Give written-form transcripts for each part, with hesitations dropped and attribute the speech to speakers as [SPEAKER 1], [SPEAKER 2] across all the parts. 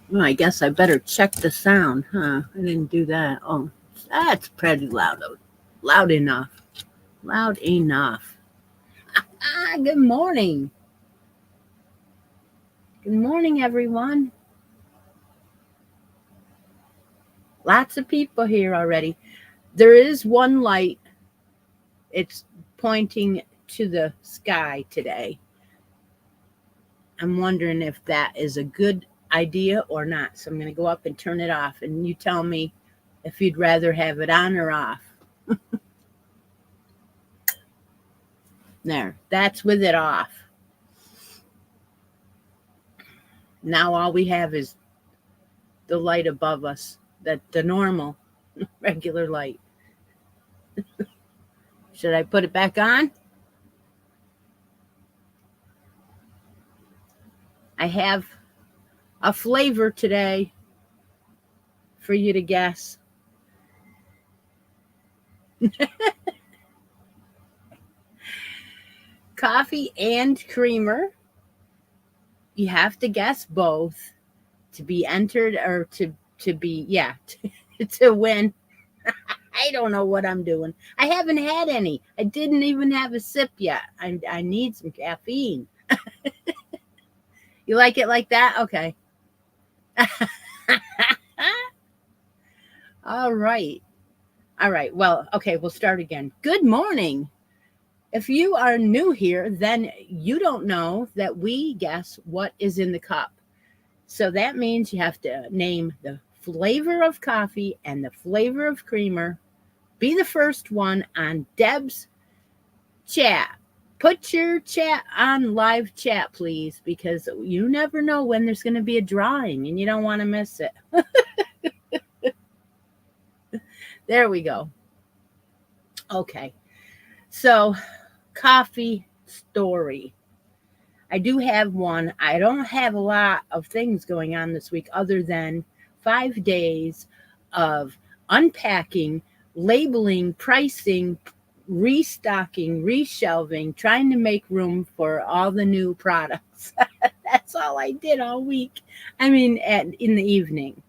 [SPEAKER 1] Well, I guess I better check the sound, huh? I didn't do that. Oh, that's pretty loud. Loud enough. Loud enough. Good morning. Good morning, everyone. Lots of people here already. There is one light. It's pointing to the sky today. I'm wondering if that is a good idea or not. So I'm going to go up and turn it off. And you tell me if you'd rather have it on or off. There. That's with it off. Now all we have is the light above us, that the normal regular light. Should I put it back on? I have a flavor today for you to guess. Coffee and creamer. You have to guess both to be entered or to be to win. I don't know what I'm doing. I haven't had any. I didn't even have a sip yet. I need some caffeine. You like it like that? Okay. All right. All right. Well, okay, we'll start again. Good morning. If you are new here, then you don't know that we guess what is in the cup. So that means you have to name the flavor of coffee and the flavor of creamer. Be the first one on Deb's chat. Put your chat on live chat, please, because you never know when there's going to be a drawing and you don't want to miss it. There we go. Okay. So, coffee story. I do have one. I don't have a lot of things going on this week other than 5 days of unpacking, labeling, pricing, restocking, reshelving, trying to make room for all the new products. That's all I did all week. I mean, in the evening.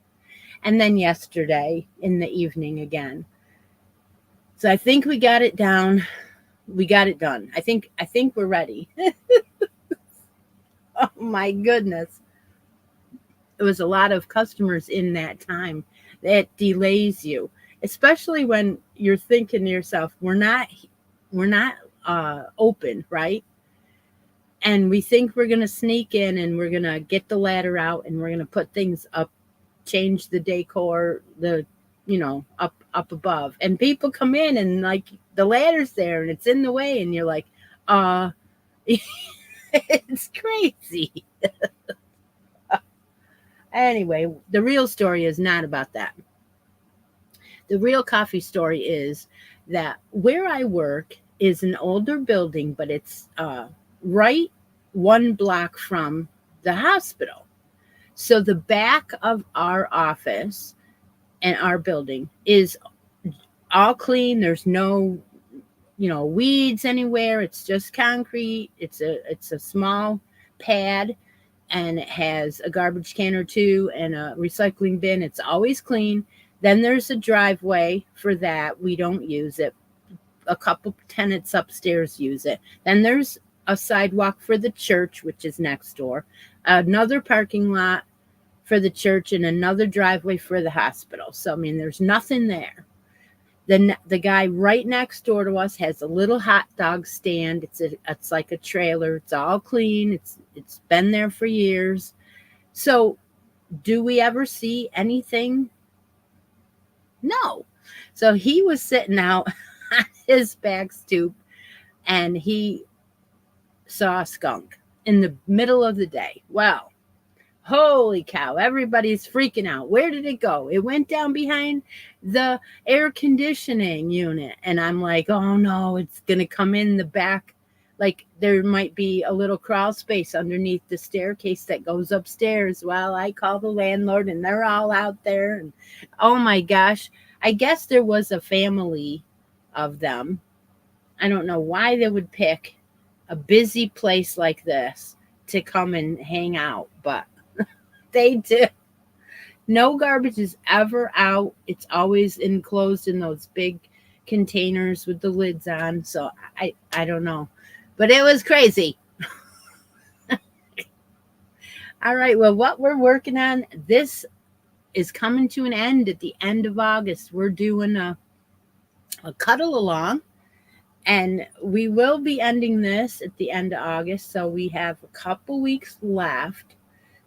[SPEAKER 1] And then yesterday in the evening again. So I think we got it down. We got it done. I think we're ready. Oh my goodness. It was a lot of customers in that time. That delays you, especially when you're thinking to yourself, we're not open, right? And we think we're going to sneak in and we're going to get the ladder out and we're going to put things up, change the decor, up above. And people come in and like the ladder's there and it's in the way and you're like, uh it's crazy. Anyway, the real story is not about that. The real coffee story is that where I work is an older building, but it's right one block from the hospital. So the back of our office and our building is all clean. There's no, weeds anywhere. It's just concrete. It's a small pad and it has a garbage can or two and a recycling bin. It's always clean. Then there's a driveway for that. We don't use it. A couple tenants upstairs use it. Then there's a sidewalk for the church, which is next door, another parking lot for the church, and another driveway for the hospital. So, I mean, there's nothing there. The guy right next door to us has a little hot dog stand. It's like a trailer. It's all clean. It's been there for years. So, do we ever see anything? No. So he was sitting out on his back stoop and he saw a skunk in the middle of the day. Well, holy cow, everybody's freaking out. Where did it go? It went down behind the air conditioning unit. And I'm like, oh no, it's going to come in the back. Like there might be a little crawl space underneath the staircase that goes upstairs. Well, I call the landlord and they're all out there. And oh my gosh, I guess there was a family of them. I don't know why they would pick a busy place like this to come and hang out, but they did. No garbage is ever out. It's always enclosed in those big containers with the lids on. So I don't know. But it was crazy. All right. Well, what we're working on, this is coming to an end at the end of August. We're doing a cuddle along, and we will be ending this at the end of August. So we have a couple weeks left.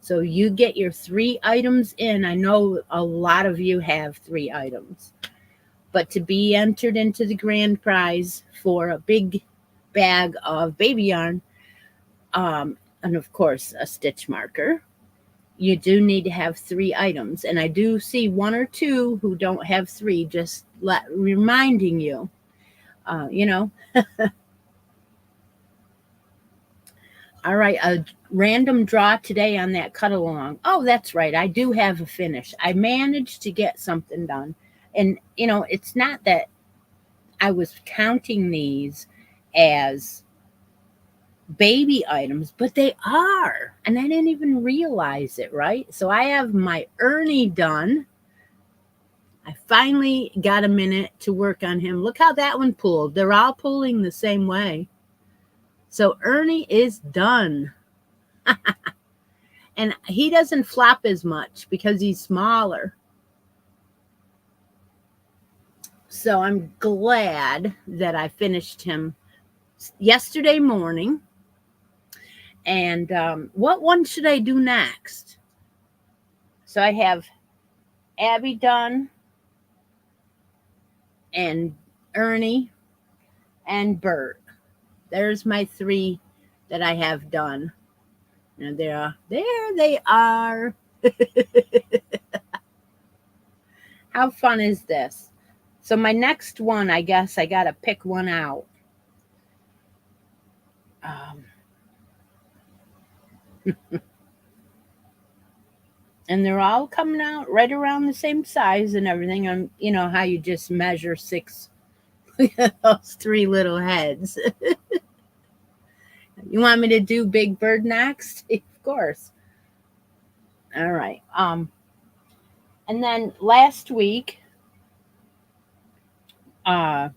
[SPEAKER 1] So you get your 3 items in. I know a lot of you have 3 items, but to be entered into the grand prize for a big bag of baby yarn, and of course a stitch marker, you do need to have 3 items. And I do see 1 or 2 who don't have 3, just reminding you, you know. All right, a random draw today on that cuddle along. Oh, that's right. I do have a finish. I managed to get something done. And, it's not that I was counting these as baby items, but they are. And I didn't even realize it, right? So I have my Ernie done. I finally got a minute to work on him. Look how that one pulled. They're all pulling the same way. So Ernie is done. And he doesn't flop as much because he's smaller. So I'm glad that I finished him yesterday morning. And what one should I do next? So I have Abby done, and Ernie, and Bert. There's my 3 that I have done. And there they are. How fun is this? So my next one, I guess I got to pick one out. And they're all coming out right around the same size and everything. And you know how you just measure 6, those 3 little heads. You want me to do Big Bird next? Of course. All right. And then last week, yeah,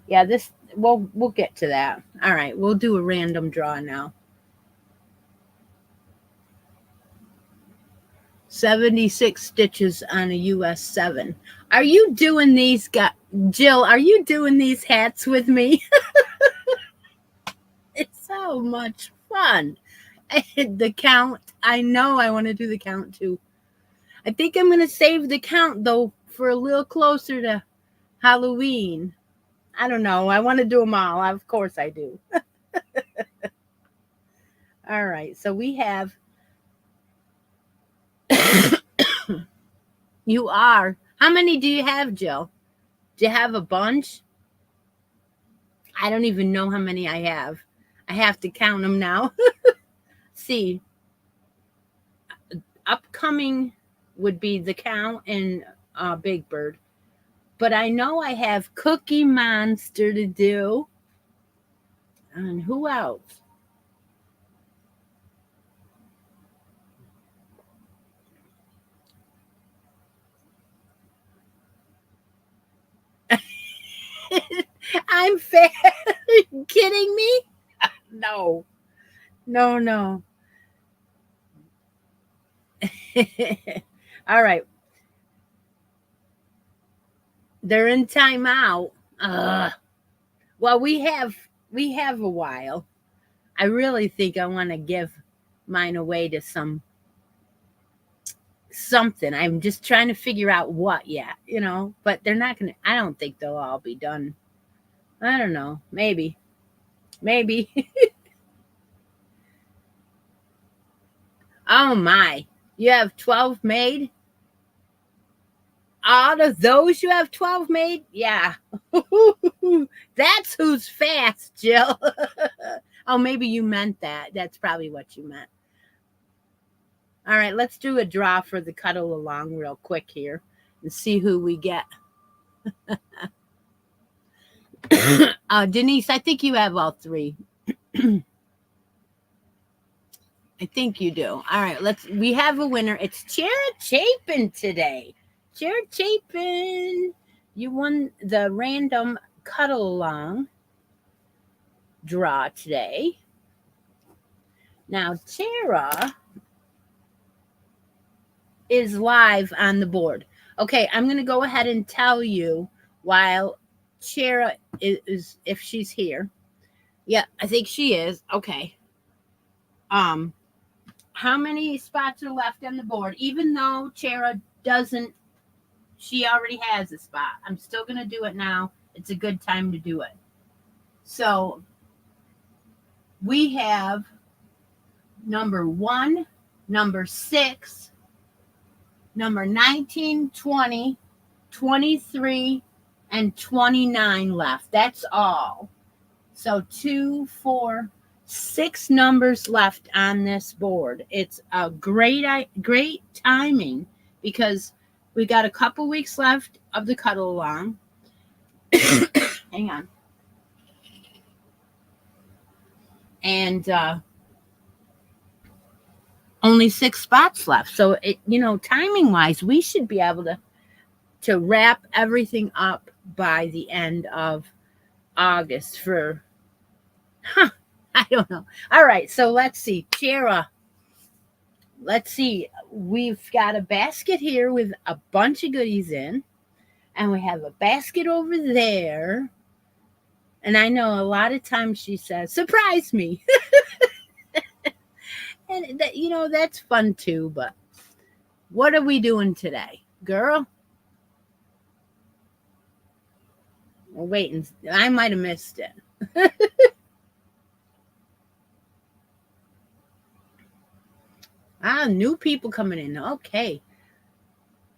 [SPEAKER 1] this we'll get to that. All right, we'll do a random draw now. 76 stitches on a US 7. Are you doing these, Jill? Are you doing these hats with me? It's so much fun. The count. I know I want to do the count too. I think I'm going to save the count though for a little closer to Halloween. I don't know. I want to do them all. Of course I do. All right. So we have. You are. How many do you have, Jill? Do you have a bunch? I don't even know how many I have. I have to count them now. See, upcoming would be the count and Big Bird. But I know I have Cookie Monster to do. And who else? I'm fat. Are you kidding me? No. No. All right. They're in timeout. Well, we have a while. I really think I want to give mine away to something. I'm just trying to figure out what yet, but they're not going to, I don't think they'll all be done. I don't know. Maybe. Oh my. You have 12 made? Out of those, you have 12 made? Yeah. That's who's fast, Jill. Oh, maybe you meant that. That's probably what you meant. All right, let's do a draw for the cuddle along real quick here and see who we get. Denise, I think you have all 3. I think you do. All right, we have a winner. It's Chera Chapin today. Chera Chapin, you won the random Cuddle Along draw today. Now, Chera is live on the board. Okay, I'm going to go ahead and tell you while Chera is if she's here. Yeah, I think she is. Okay. How many spots are left on the board? Even though Chera doesn't, she already has a spot. I'm still going to do it now. It's a good time to do it. So we have number 1, number 6, number 19, 20, 23, and 29 left. That's all. So 2, 4, 6 numbers left on this board. It's a great timing because we got a couple weeks left of the Cuddle Along. Hang on. And only 6 spots left. So, timing wise, we should be able to wrap everything up by the end of August for, I don't know. All right. So let's see. Chera, let's see. We've got a basket here with a bunch of goodies in, and we have a basket over there. And I know a lot of times she says, surprise me. And that, that's fun too. But what are we doing today, girl? We're waiting. I might have missed it. New people coming in. Okay.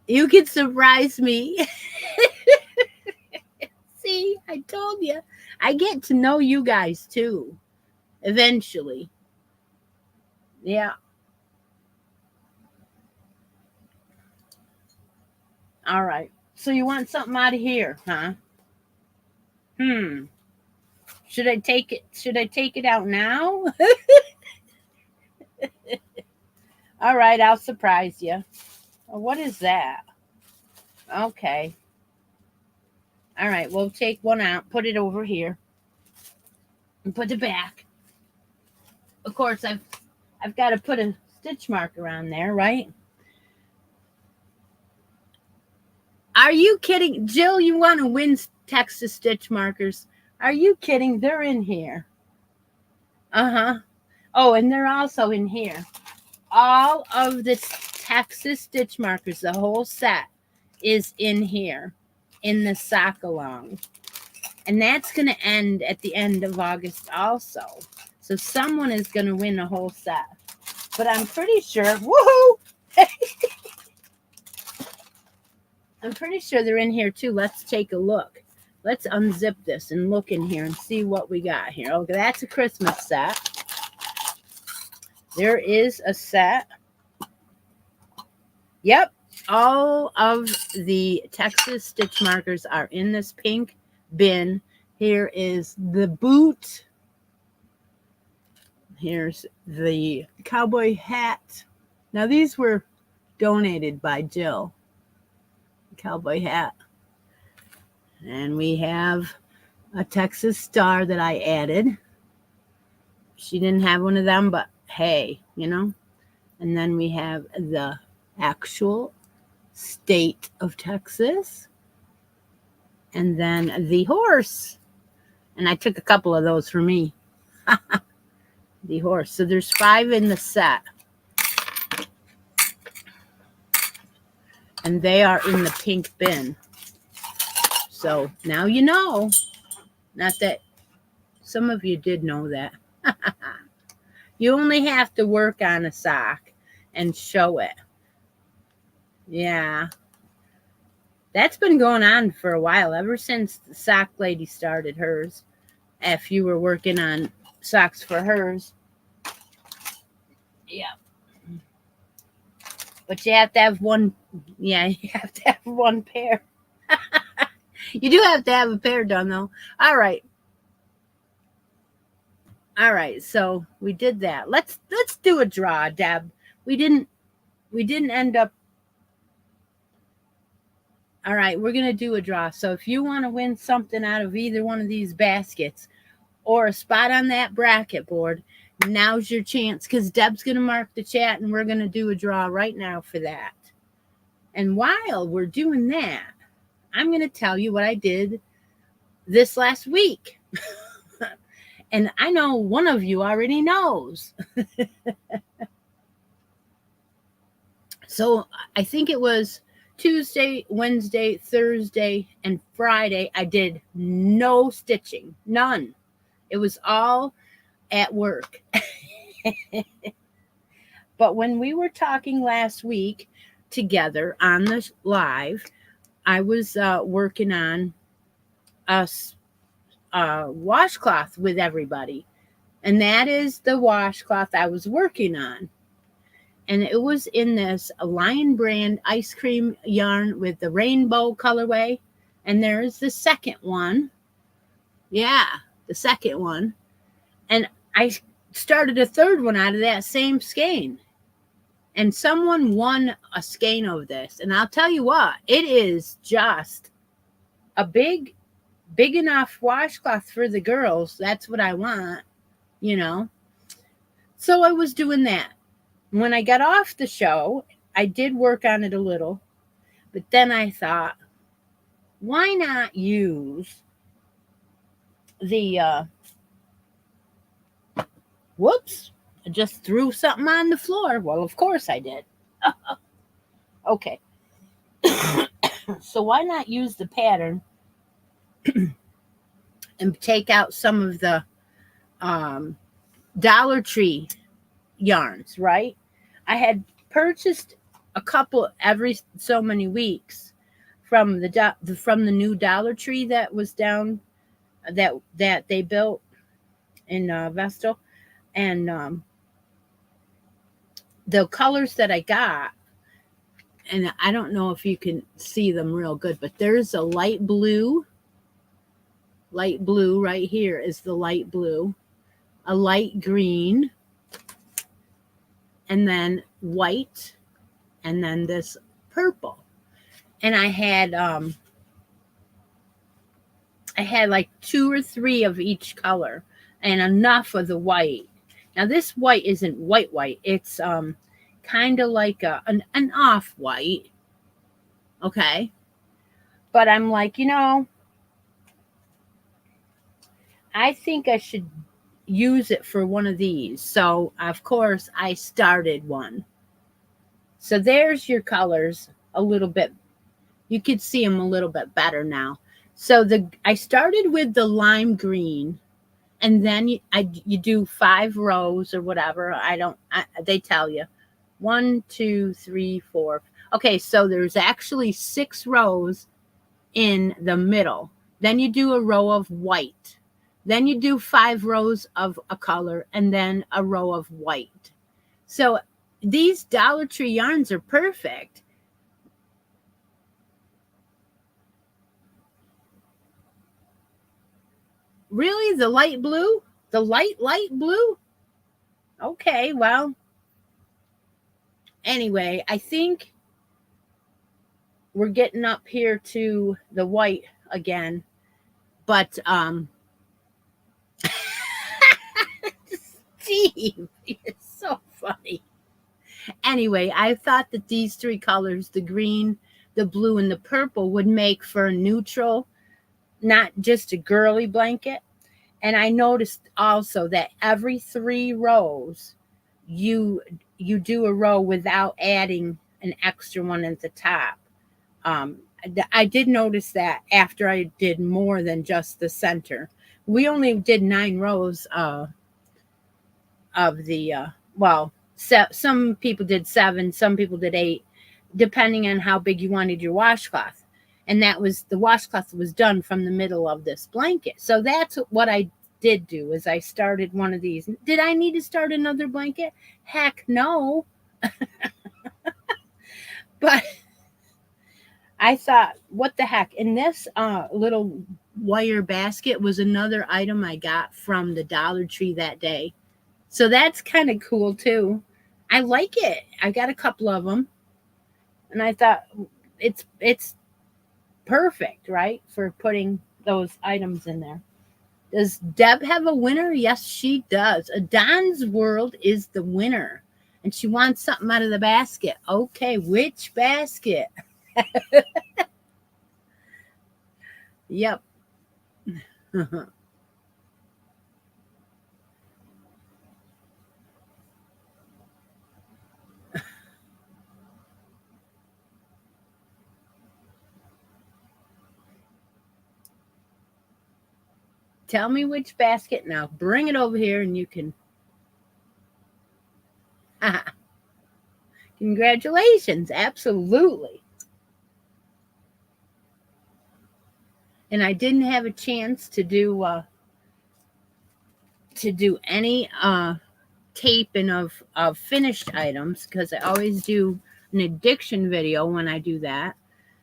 [SPEAKER 1] You can surprise me. See, I told you. I get to know you guys too. Eventually. Yeah. All right. So you want something out of here, huh? Should I take it out now? All right, I'll surprise you. What is that? Okay. All right, we'll take one out, put it over here, and put it back. Of course, I've got to put a stitch marker on there, right? Are you kidding? Jill, you want to win Texas stitch markers? Are you kidding? They're in here. Uh-huh. Oh, and they're also in here. All of the Texas stitch markers, the whole set, is in here in the sock along. And that's going to end at the end of August also. So someone is going to win a whole set. But I'm pretty sure, woohoo! I'm pretty sure they're in here too. Let's take a look. Let's unzip this and look in here and see what we got here. Okay, that's a Christmas set. There is a set. Yep. All of the Texas stitch markers are in this pink bin. Here is the boot. Here's the cowboy hat. Now these were donated by Jill. Cowboy hat. And we have a Texas star that I added. She didn't have one of them, but hey, And then we have the actual state of Texas. And then the horse. And I took a couple of those for me. The horse. So there's 5 in the set. And they are in the pink bin. So now you know. Not that some of you did know that. You only have to work on a sock and show it. Yeah. That's been going on for a while, ever since the sock lady started hers. If you were working on socks for hers. Yeah. But you have to have one. Yeah, you have to have one pair. You do have to have a pair done, though. All right. All right, so we did that. Let's do a draw, Deb. We didn't we didn't end up. All right, we're gonna do a draw. So if you want to win something out of either one of these baskets or a spot on that bracket board, now's your chance because Deb's gonna mark the chat and we're gonna do a draw right now for that. And while we're doing that, I'm gonna tell you what I did this last week. And I know one of you already knows. So I think it was Tuesday, Wednesday, Thursday, and Friday. I did no stitching, none. It was all at work. But when we were talking last week together on the live, I was working on a washcloth with everybody. And that is the washcloth I was working on. And it was in this Lion brand ice cream yarn with the rainbow colorway. And there's the second one. Yeah, the second one. And I started a third one out of that same skein. And someone won a skein of this. And I'll tell you what, it is just a big enough washcloth for the girls. That's what I want, you know. So I was doing that. When I got off the show, I did work on it a little, but then I thought, why not use the, whoops, I just threw something on the floor. Well, of course I did. Okay. So why not use the pattern and take out some of the Dollar Tree yarns, right? I had purchased a couple every so many weeks from the new Dollar Tree that was down that they built in Vestal, and the colors that I got, and I don't know if you can see them real good, but there's a light blue right here is the light blue, a light green, and then white, and then this purple. And I had like 2 or 3 of each color and enough of the white. Now this white isn't white. It's kind of like an off white. Okay. But I'm like, I think I should use it for one of these. So of course I started one. So there's your colors a little bit. You could see them a little bit better now. So I started with the lime green, and then you do 5 rows or whatever. They tell you 1, 2, 3, 4. Okay, so there's actually 6 rows in the middle. Then you do a row of white. Then you do 5 rows of a color, and then a row of white. So these Dollar Tree yarns are perfect. Really? The light blue? The light blue? Okay, well, anyway, I think we're getting up here to the white again. But Steve, it's so funny. Anyway, I thought that these 3 colors, the green, the blue, and the purple, would make for a neutral, not just a girly blanket. And I noticed also that every 3 rows, you do a row without adding an extra one at the top. I did notice that after I did more than just the center. We only did 9 rows of the, some people did 7, some people did 8, depending on how big you wanted your washcloth. And the washcloth was done from the middle of this blanket. So that's what I did do, is I started one of these. Did I need to start another blanket? Heck no. But I thought, what the heck? In this little wire basket was another item I got from the Dollar Tree that day. So that's kind of cool too. I like it. I got a couple of them, and I thought it's perfect, right, for putting those items in there. Does Deb have a winner? Yes, she does. Don's World is the winner, and she wants something out of the basket. Okay, which basket? Yep. Tell me which basket now. Bring it over here, and you can. Congratulations! Absolutely. And I didn't have a chance to do any taping of finished items because I always do an addiction video when I do that.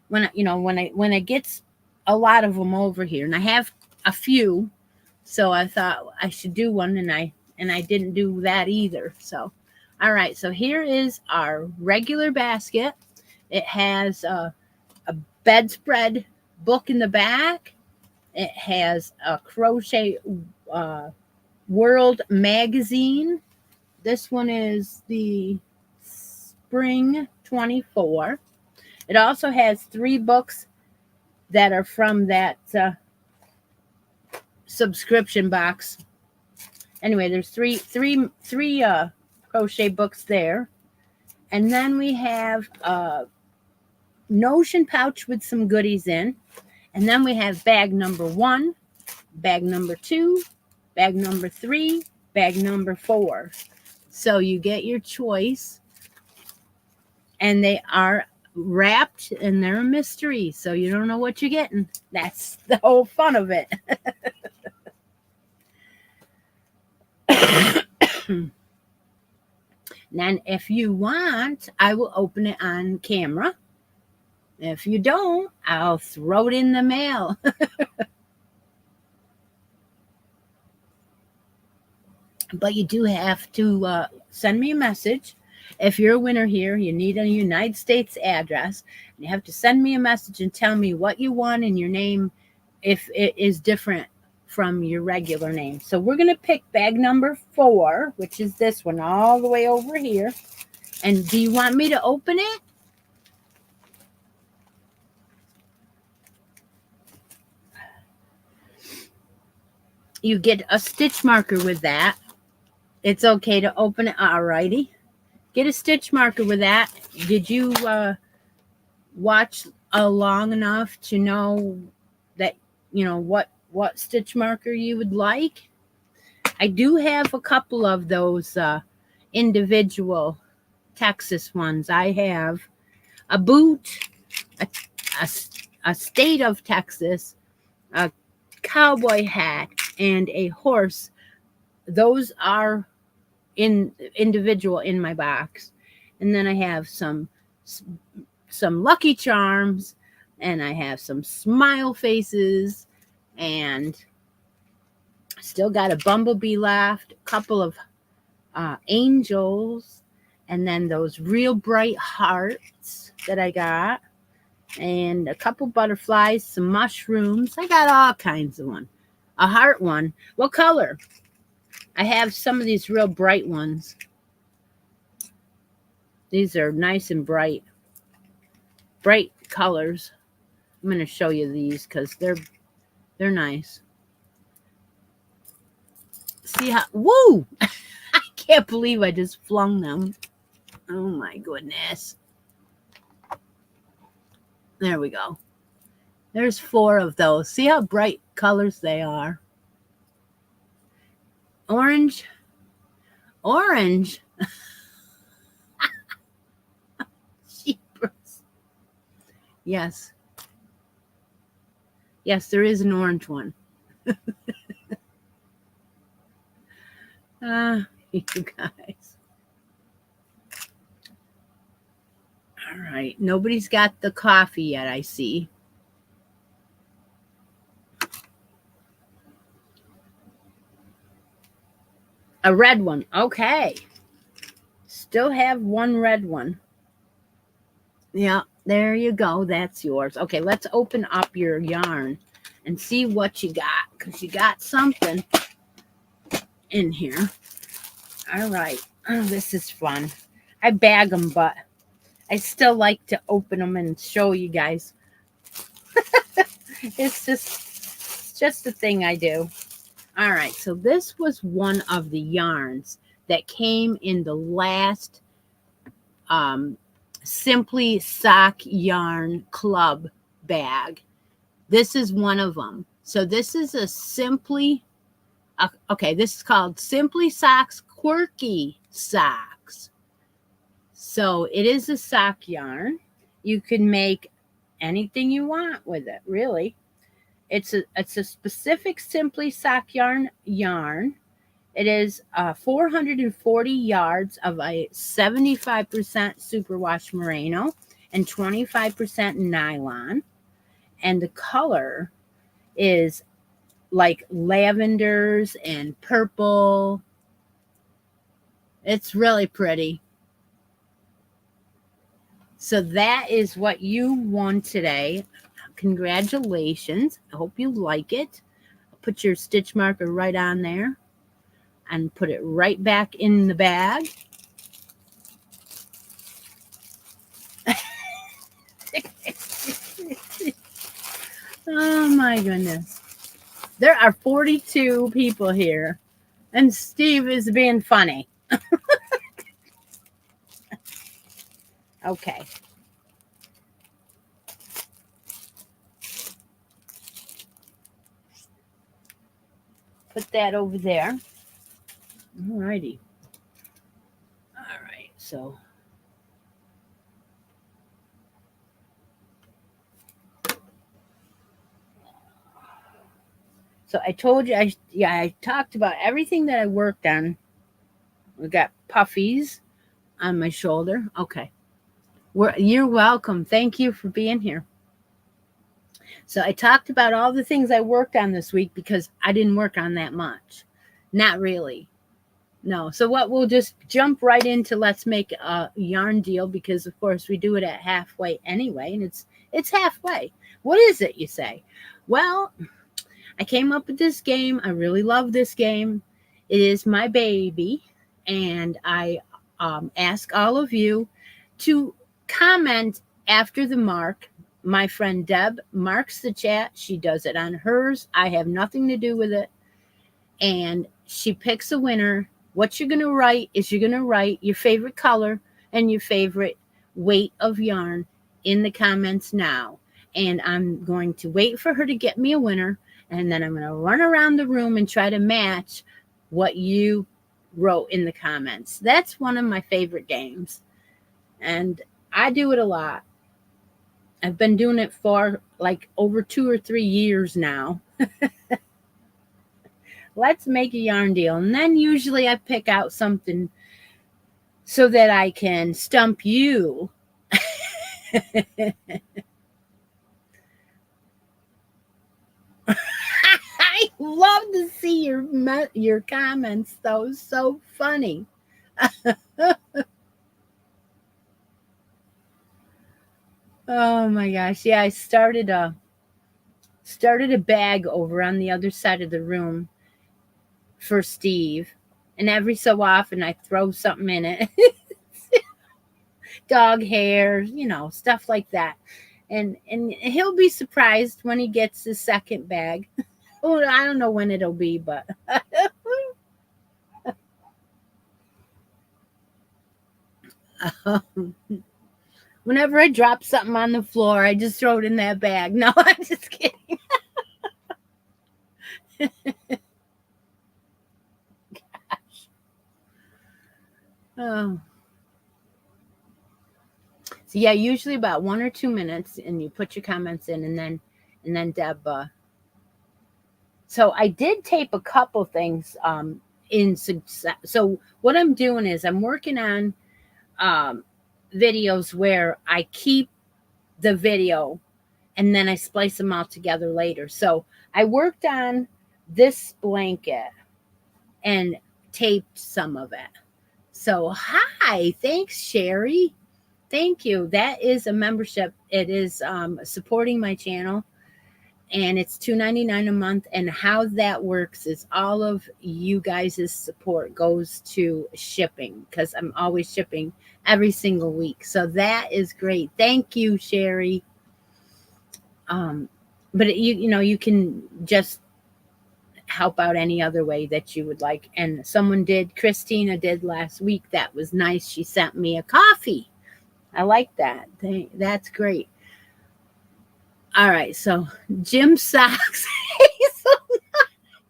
[SPEAKER 1] When it gets a lot of them over here, and I have a few, so I thought I should do one, and I didn't do that either. So, all right. So here is our regular basket. It has a bedspread book in the back. It has a crochet uh, world magazine. This one is the spring 24. It also has 3 books that are from that subscription box. Anyway, there's three crochet books there, and then we have a Notion pouch with some goodies in, and then we have bag number 1, bag number 2, bag number 3, bag number 4. So you get your choice, and they are wrapped, and they're a mystery, so you don't know what you're getting. That's the whole fun of it. And if you want, I will open it on camera. If you don't, I'll throw it in the mail. But you do have to send me a message. If you're a winner here, you need a United States address. You have to send me a message and tell me what you want in your name if it is different from your regular name. So we're going to pick bag number 4, which is this one all the way over here. And do you want me to open it? You get a stitch marker with that. It's okay to open it. Alrighty. Get a stitch marker with that. Did you watch long enough to know that, what stitch marker you would like? I do have a couple of those individual Texas ones. I have a boot, a state of Texas, a cowboy hat, and a horse. Those are individual in my box. And then I have some Lucky Charms, and I have some smile faces, and still got a bumblebee left, a couple of angels, and then those real bright hearts that I got, and a couple butterflies, some mushrooms. I got all kinds of one. A heart one. What color? I have some of these real bright ones. These are nice and bright colors. I'm going to show you these because they're nice. See how, woo! I can't believe I just flung them. Oh my goodness. There we go. There's 4 of those. See how bright colors they are. Orange. Jeepers. Yes. Yes, there is an orange one. You guys. All right. Nobody's got the coffee yet, I see. A red one. Okay. Still have one red one. Yeah, there you go. That's yours. Okay, let's open up your yarn and see what you got, because you got something in here. All right. Oh, this is fun. I bag them, but I still like to open them and show you guys. It's just a thing I do. All right, so this was one of the yarns that came in the last Simply Sock Yarn Club bag. This is one of them. So this is a okay, this is called Simply Socks Quirky Socks. So it is a sock yarn. You can make anything you want with it, really. It's a specific Simply Sock yarn. It is 440 yards of a 75% superwash merino and 25% nylon. And the color is like lavenders and purple. It's really pretty. So that is what you won today. Congratulations. I hope you like it. I'll put your stitch marker right on there and put it right back in the bag. Oh my goodness. There are 42 people here, and Steve is being funny. Okay. Put that over there. All righty. All right. So I told you, I talked about everything that I worked on. We got puffies on my shoulder. Okay. You're welcome. Thank you for being here. So I talked about all the things I worked on this week because I didn't work on that much. Not really. No. So we'll just jump right into let's make a yarn deal, because of course we do it at halfway anyway, and it's halfway. What is it, you say? Well, I came up with this game. I really love this game. It is my baby, and I ask all of you to comment after the mark. My friend Deb marks the chat. She does it on hers. I have nothing to do with it. And she picks a winner. What you're going to write is you're going to write your favorite color and your favorite weight of yarn in the comments now. And I'm going to wait for her to get me a winner. And then I'm going to run around the room and try to match what you wrote in the comments. That's one of my favorite games. And I do it a lot. I've been doing it for like over 2 or 3 years now. Let's make a yarn deal. And then usually I pick out something so that I can stump you. I love to see your comments, though. So funny. Oh my gosh. Yeah, I started a bag over on the other side of the room for Steve. And every so often I throw something in it. Dog hair, stuff like that. And he'll be surprised when he gets his second bag. Oh, I don't know when it'll be, but whenever I drop something on the floor, I just throw it in that bag. No, I'm just kidding. Gosh. Oh. So yeah, usually about 1 or 2 minutes, and you put your comments in, and then Deb. So I did tape a couple things in success. So what I'm doing is I'm working on videos where I keep the video and then I splice them all together later. So I worked on this blanket and taped some of it. So, hi, thanks, Sherry. Thank you. That is a membership. It is supporting my channel, and it's $2.99 a month. And how that works is all of you guys' support goes to shipping, because I'm always shipping every single week. So that is great. Thank you, Sherry. But you can just help out any other way that you would like. And Christina did last week. That was nice. She sent me a coffee. I like that. That's great. All right, so Jim socks. I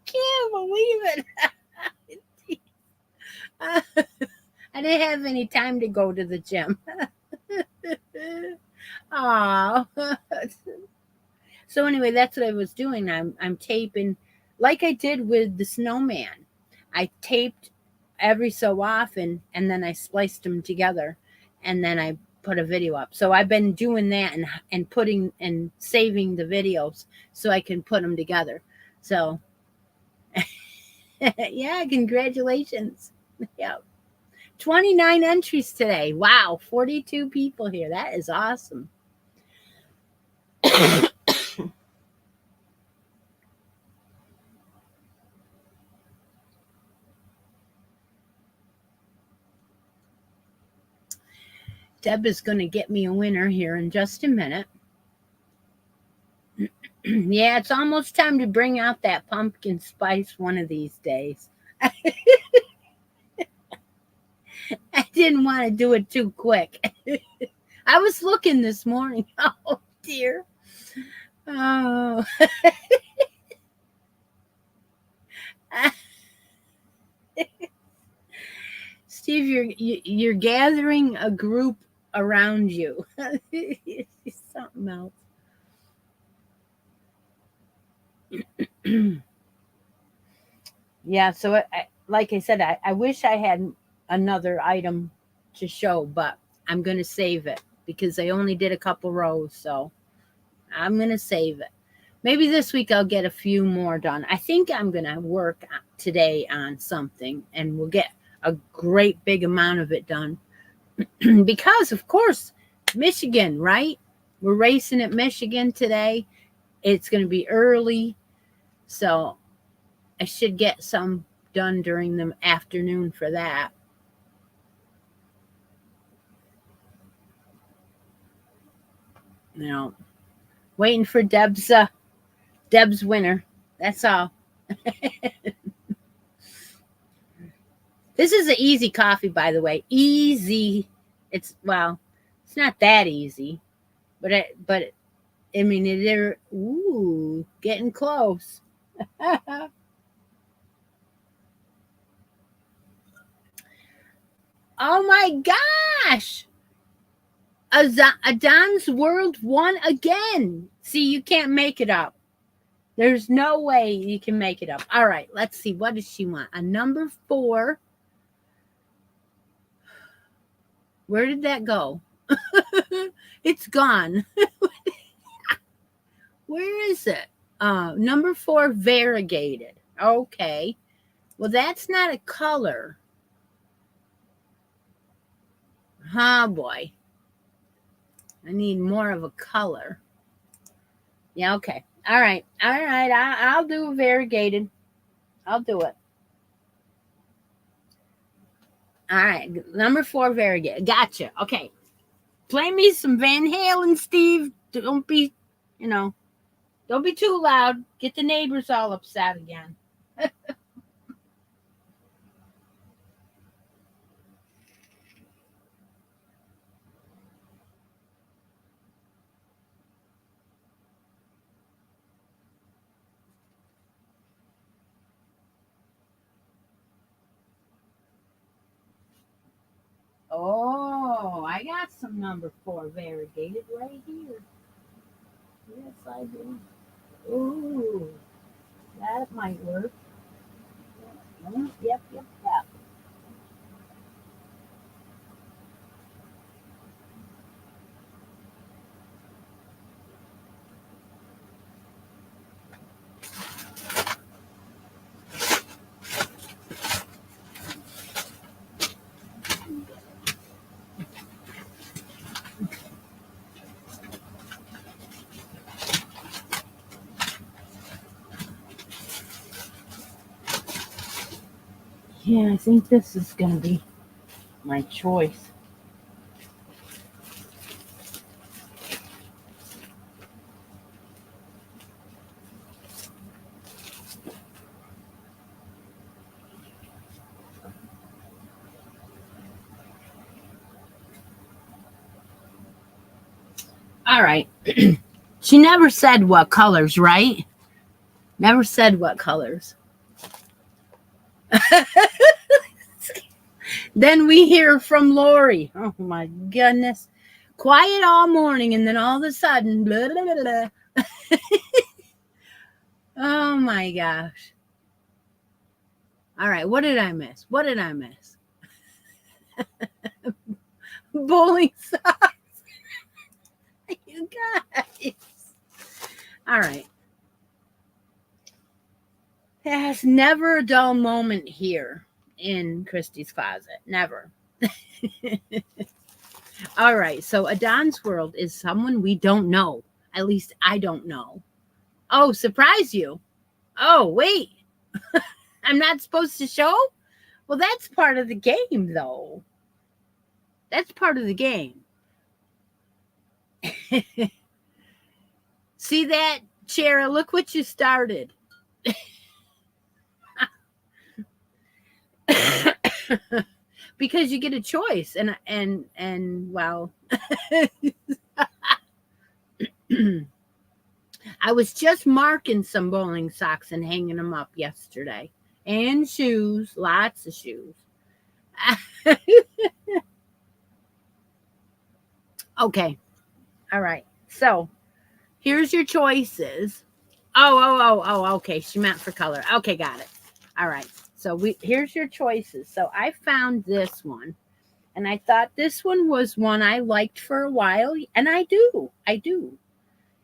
[SPEAKER 1] can't believe it. I didn't have any time to go to the gym. Oh. So anyway, that's what I was doing. I'm taping, like I did with the snowman. I taped every so often, and then I spliced them together, and then I put a video up. So I've been doing that and putting and saving the videos so I can put them together. So yeah, congratulations. Yeah. 29 entries today. Wow, 42 people here. That is awesome. Deb is going to get me a winner here in just a minute. Yeah, it's almost time to bring out that pumpkin spice one of these days. I didn't want to do it too quick. I was looking this morning. Oh, dear. Oh. Steve, you're gathering a group around you. It's something else. Yeah, so like I said, I wish I had another item to show, but I'm going to save it because I only did a couple rows, so I'm going to save it. Maybe this week I'll get a few more done. I think I'm going to work today on something, and we'll get a great big amount of it done. Because, of course, Michigan, right? We're racing at Michigan today. It's going to be early, so I should get some done during the afternoon for that. Now, waiting for Deb's winner. That's all. This is an easy coffee, by the way. Easy. It's not that easy, but I mean, they're getting close. Oh my gosh! Adon's World won again. See, you can't make it up. There's no way you can make it up. All right, let's see. What does she want? A number 4. Where did that go? It's gone. Where is it? Number 4, variegated. Okay. Well, that's not a color. Oh, boy. I need more of a color. Yeah, okay. All right. I'll do variegated. I'll do it. All right. Number 4, variegated. Gotcha. Okay. Play me some Van Halen, Steve. Don't be too loud. Get the neighbors all upset again. Oh, I got some number 4 variegated right here. Yes, I do. Ooh, that might work. Yep. Yeah, I think this is going to be my choice. All right. She never said what colors, right? Never said what colors. Then we hear from Lori. Oh my goodness. Quiet all morning, and then all of a sudden, blah, blah, blah, blah. Oh my gosh. All right, what did I miss? What did I miss? Bowling socks. You guys. All right. There's never a dull moment here in Christi's closet. Never. All right. So Adon's world is someone we don't know. At least I don't know. Oh, surprise you. Oh, wait. I'm not supposed to show? Well, that's part of the game, though. That's part of the game. See that, Chera? Look what you started. Because you get a choice, and well, I was just marking some bowling socks and hanging them up yesterday, and shoes, lots of shoes. Okay, all right. So here's your choices. Oh. Okay, she meant for color. Okay, got it. All right. So here's your choices. So I found this one, and I thought this one was one I liked for a while, and I do.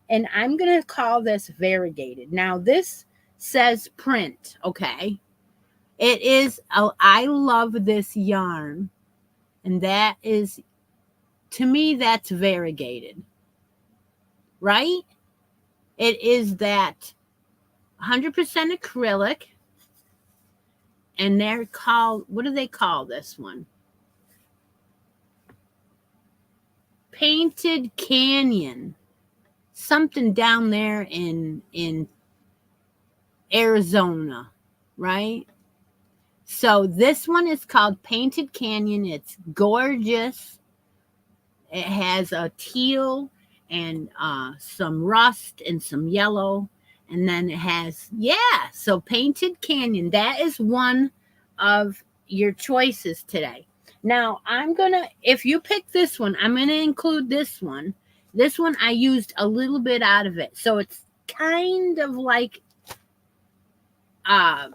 [SPEAKER 1] And I'm going to call this variegated. Now, this says print, okay? It is, I love this yarn. And that is, to me, that's variegated. Right? It is that 100% acrylic. And they're called, what do they call this one? Painted Canyon. Something down there in Arizona, right? So this one is called Painted Canyon. It's gorgeous. It has a teal and some rust and some yellow. And then it has, yeah, so Painted Canyon. That is one of your choices today. Now, if you pick this one, I'm going to include this one. This one, I used a little bit out of it. So it's kind of like, but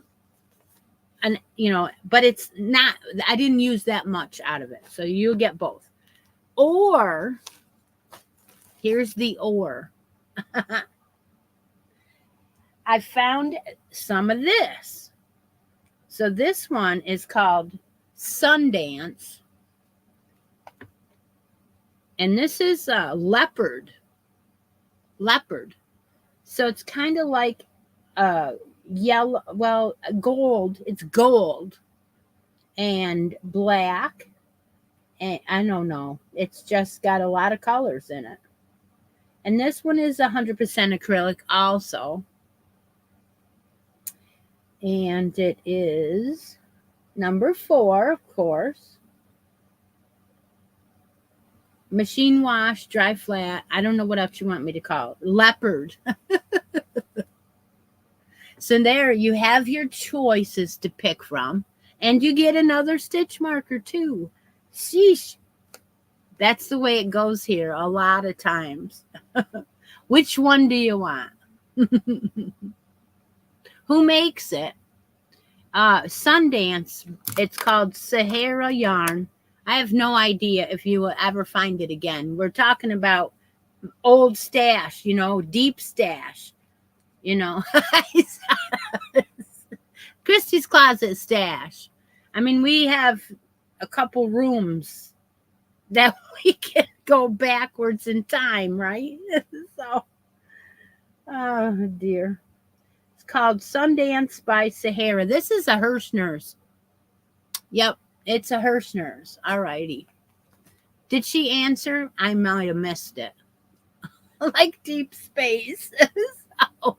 [SPEAKER 1] it's not, I didn't use that much out of it. So you'll get both. Or, here's the or. I found some of this. So this one is called Sundance. And this is leopard. So it's kind of like yellow, well, gold. It's gold and black. And I don't know. It's just got a lot of colors in it. And this one is 100% acrylic also. And it is number 4, of course. Machine wash, dry flat. I don't know what else you want me to call it. Leopard. So there you have your choices to pick from. And you get another stitch marker too. Sheesh. That's the way it goes here a lot of times. Which one do you want? Who makes it? Sundance. It's called Sahara Yarn. I have no idea if you will ever find it again. We're talking about old stash, deep stash, Christi's closet stash. I mean, we have a couple rooms that we can go backwards in time, right? So, oh dear. It's called Sundance by Sahara. This is a Hirschner's. Yep, it's a Hirschner's. All righty. Did she answer? I might have missed it. Like deep space. Oh,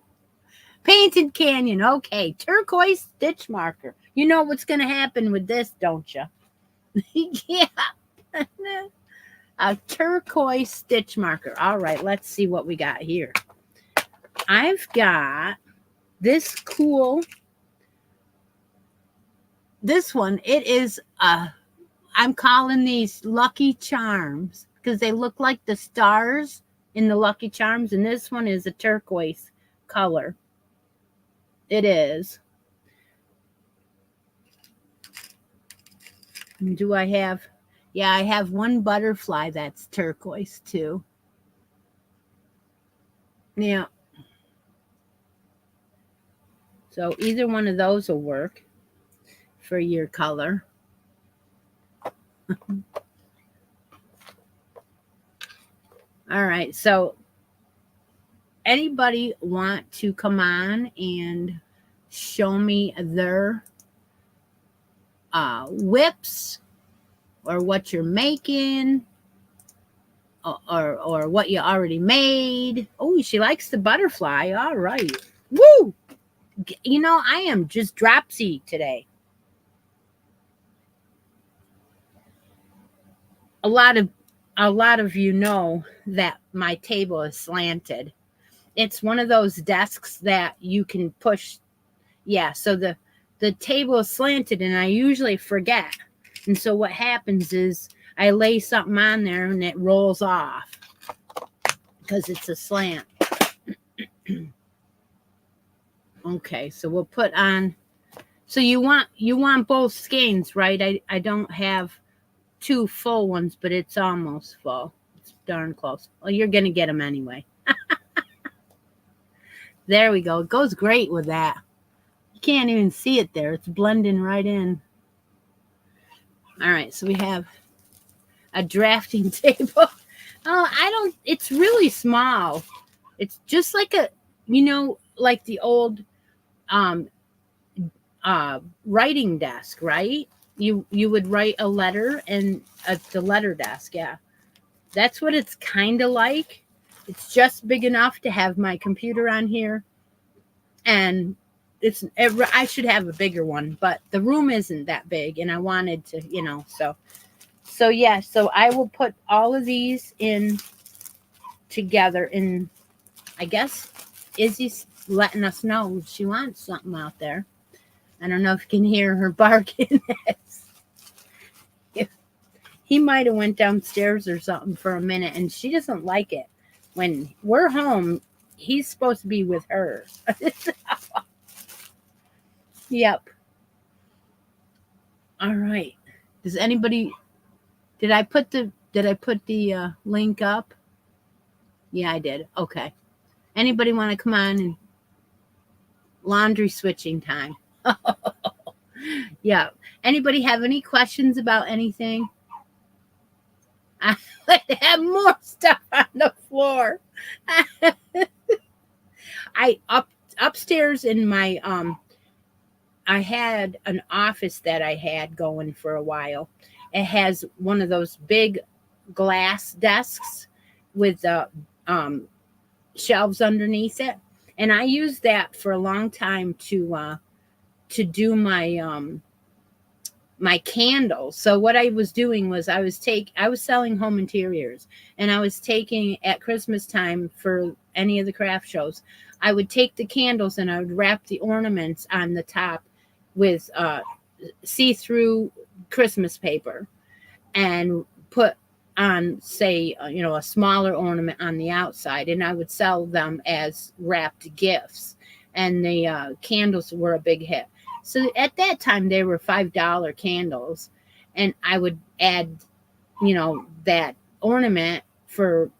[SPEAKER 1] Painted Canyon. Okay. Turquoise stitch marker. You know what's going to happen with this, don't you? Yeah. A turquoise stitch marker. All right. Let's see what we got here. I've got this cool. This one, it is I'm calling these Lucky Charms because they look like the stars in the Lucky Charms, and this one is a turquoise color. It is. Do I have? Yeah, I have one butterfly that's turquoise too. Yeah. So either one of those will work for your color. All right. So anybody want to come on and show me their whips or what you're making or what you already made? Oh, she likes the butterfly. All right. Woo! You know, I am just dropsy today. A lot of you know that my table is slanted. It's one of those desks that you can push. Yeah, so the table is slanted and I usually forget. And so what happens is I lay something on there and it rolls off because it's a slant. Okay, so we'll put on. So you want both skeins, right? I don't have two full ones, but it's almost full. It's darn close. Well, you're gonna get them anyway. There we go. It goes great with that. You can't even see it there. It's blending right in. All right, so we have a drafting table. Oh, it's really small. It's just like like the old writing desk, right? You would write a letter and at the letter desk, yeah. That's what it's kind of like. It's just big enough to have my computer on here, and I should have a bigger one, but the room isn't that big, and I wanted to, so yeah. So I will put all of these in together, and I guess Izzy's letting us know she wants something out there. I don't know if you can hear her barking. He might have went downstairs or something for a minute, and she doesn't like it. When we're home, he's supposed to be with her. Yep. All right. Does anybody? Did I put the link up? Yeah, I did. Okay. Anybody want to come on and laundry switching time? Yeah. Anybody have any questions about anything? I have more stuff on the floor. Upstairs in my I had an office that I had going for a while. It has one of those big glass desks with shelves underneath it, and I used that for a long time to do my candles. So what I was doing was I was selling home interiors, and I was taking at Christmas time for any of the craft shows. I would take the candles and I would wrap the ornaments on the top with see-through Christmas paper and put on, say, a smaller ornament on the outside, and I would sell them as wrapped gifts. And the candles were a big hit. So at that time, they were $5 candles, and I would add, that ornament for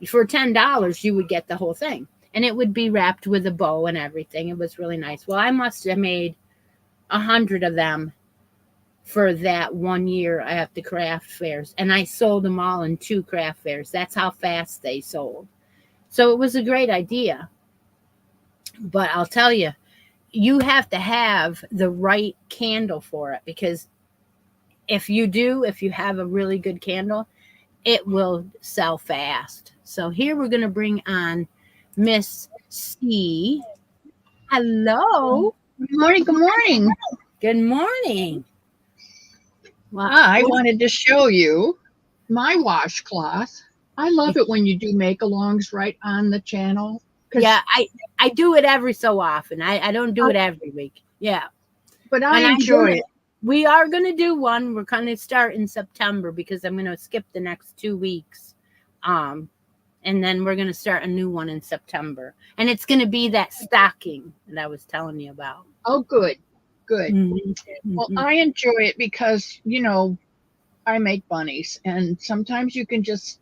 [SPEAKER 1] $10. You would get the whole thing, and it would be wrapped with a bow and everything. It was really nice. Well, I must have made 100 of them for that 1 year at the craft fairs, and I sold them all in 2 craft fairs. That's how fast they sold. So it was a great idea. But I'll tell you, you have to have the right candle for it, because if you have a really good candle, it will sell fast. So here we're going to bring on Miss C. Hello.
[SPEAKER 2] Good morning. Good morning.
[SPEAKER 1] Good morning. Well,
[SPEAKER 2] I wanted to show you my washcloth. I love it when you do make-alongs right on the channel.
[SPEAKER 1] Yeah, I do it every so often. I don't do it every week. Yeah.
[SPEAKER 2] But I enjoy it.
[SPEAKER 1] We are going to do one. We're going to start in September because I'm going to skip the next 2 weeks. And then we're going to start a new one in September. And it's going to be that stocking that I was telling you about.
[SPEAKER 2] Oh, good. Good.
[SPEAKER 1] Mm-hmm.
[SPEAKER 2] Well, I enjoy it because, I make bunnies. And sometimes you can just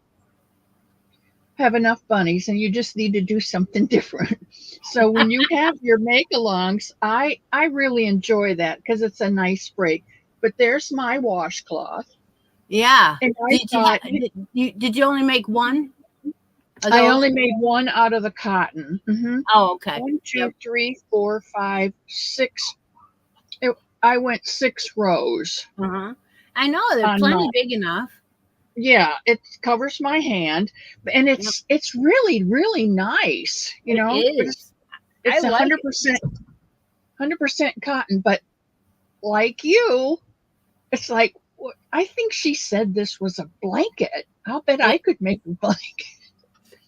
[SPEAKER 2] have enough bunnies and you just need to do something different. So when you have your make-alongs, I really enjoy that because it's a nice break. But there's my washcloth.
[SPEAKER 1] Yeah.
[SPEAKER 2] And
[SPEAKER 1] Did you only make one?
[SPEAKER 2] I only made one out of the cotton. Mm-hmm.
[SPEAKER 1] Oh, okay.
[SPEAKER 2] 1, 2, 3, 4, 5, 6. I went 6 rows.
[SPEAKER 1] Uh-huh. I know they're plenty big enough.
[SPEAKER 2] Yeah, it covers my hand, and it's really, really nice.
[SPEAKER 1] It is.
[SPEAKER 2] It's
[SPEAKER 1] I like
[SPEAKER 2] 100% cotton, but like you, it's like I think she said this was a blanket. I'll bet I could make a blanket.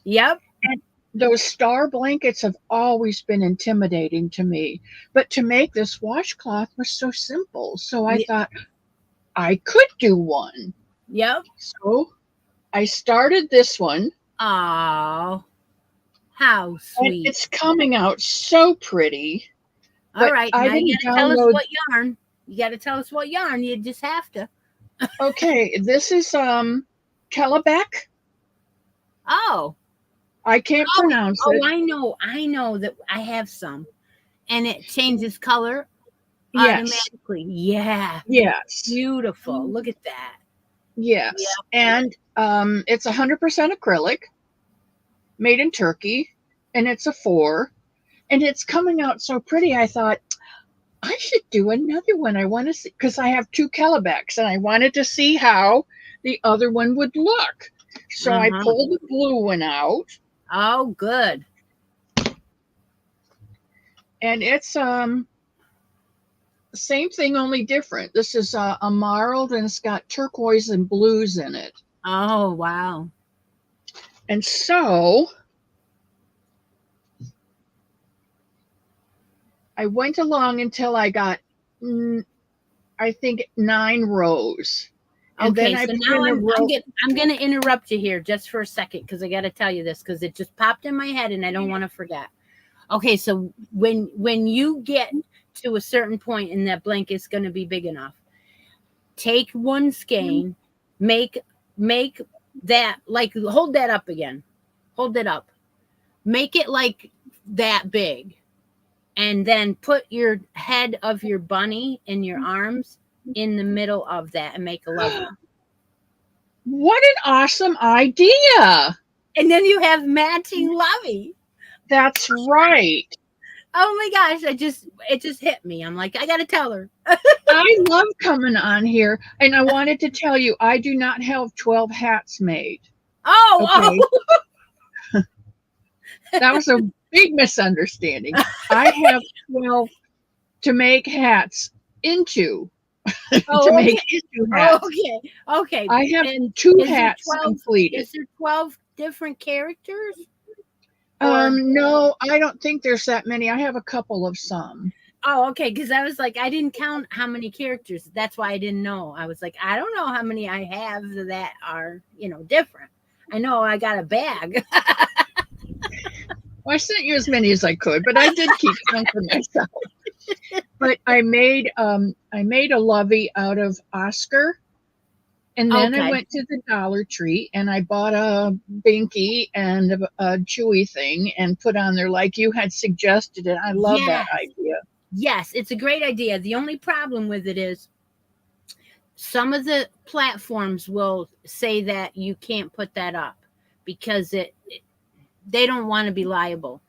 [SPEAKER 1] Yep.
[SPEAKER 2] And those star blankets have always been intimidating to me, but to make this washcloth was so simple. So I thought I could do one.
[SPEAKER 1] Yep.
[SPEAKER 2] So I started this one.
[SPEAKER 1] Oh, how sweet.
[SPEAKER 2] And it's coming out so pretty.
[SPEAKER 1] All right. Now you got to tell us what yarn. You got to tell us what yarn. You just have to.
[SPEAKER 2] Okay. This is Kellebec.
[SPEAKER 1] Oh.
[SPEAKER 2] I can't pronounce it.
[SPEAKER 1] Oh, I know that I have some. And it changes color
[SPEAKER 2] automatically.
[SPEAKER 1] Yeah.
[SPEAKER 2] Yes.
[SPEAKER 1] Beautiful. Look at that.
[SPEAKER 2] Yes. Yep. And it's 100% acrylic, made in Turkey, and it's a 4. And it's coming out so pretty. I thought, I should do another one. I want to see, because I have 2 Kellebecs, and I wanted to see how the other one would look. So I pulled the blue one out.
[SPEAKER 1] Oh, good.
[SPEAKER 2] And it's same thing, only different. This is a marled, and it's got turquoise and blues in it.
[SPEAKER 1] Oh, wow.
[SPEAKER 2] And so I went along until I got, I think, 9 rows. And
[SPEAKER 1] okay, so now I'm going to interrupt you here just for a second because I got to tell you this because it just popped in my head and I don't want to forget. Okay, so when you get to a certain point and that blanket's going to be big enough, take one skein, make that, like, hold that up again. Hold it up. Make it like that big. And then put your head of your bunny in your arms in the middle of that and make a lovey.
[SPEAKER 2] What an awesome idea.
[SPEAKER 1] And then you have matching lovey.
[SPEAKER 2] That's right.
[SPEAKER 1] Oh my gosh, it just hit me. I'm like, I got to tell her.
[SPEAKER 2] I love coming on here. And I wanted to tell you, I do not have 12 hats made.
[SPEAKER 1] Oh,
[SPEAKER 2] okay. That was a big misunderstanding. I have 12 to make hats into.
[SPEAKER 1] Oh,
[SPEAKER 2] to make into hats.
[SPEAKER 1] Oh, okay.
[SPEAKER 2] I have 2 hats completed.
[SPEAKER 1] Is there 12 different characters?
[SPEAKER 2] No, I don't think there's that many. I have a couple of some.
[SPEAKER 1] Oh, okay. Because I was like, I didn't count how many characters. That's why I didn't know. I was like, I don't know how many I have that are, different. I know I got a bag.
[SPEAKER 2] Well, I sent you as many as I could, but I did keep some for myself. But I made a lovey out of Oscar. And then I went to the Dollar Tree and I bought a binky and a chewy thing and put on there like you had suggested it. I love that idea.
[SPEAKER 1] Yes, it's a great idea. The only problem with it is some of the platforms will say that you can't put that up because they don't want to be liable.